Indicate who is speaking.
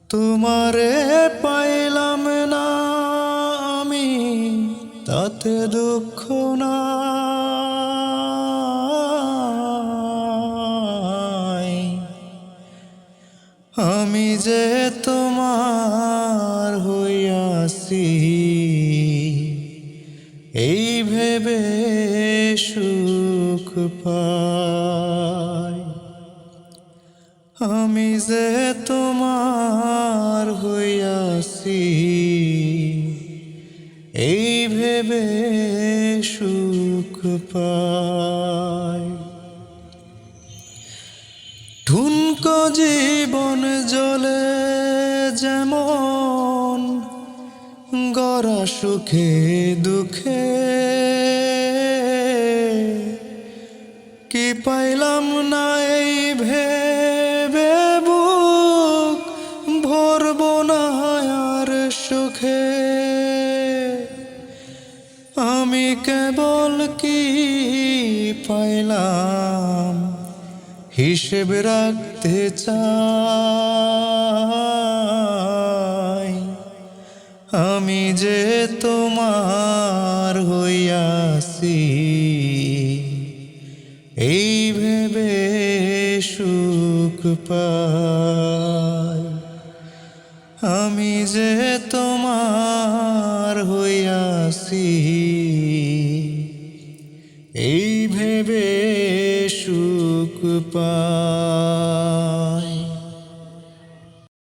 Speaker 1: তোমারে পাইলাম না আমি, তাতে দুঃখ নাই। আমি যে তোমার হইয়াছি, এই ভেবে সুখ পাই। আমি যে তোমার হইয়াছি, এই ভেবে সুখ পাই। ঠুনকো জীবন জলে যেমন, গড়া সুখে দুঃখে কি পাইলাম না এই ভেবে বুক ভরব না আর সুখে। আমি কেবল কি পাইলাম হিসেব রাখতে চাই। আমি যে তোমার হইয়াছি, এই ভেবে সুখ পাই। আমি যে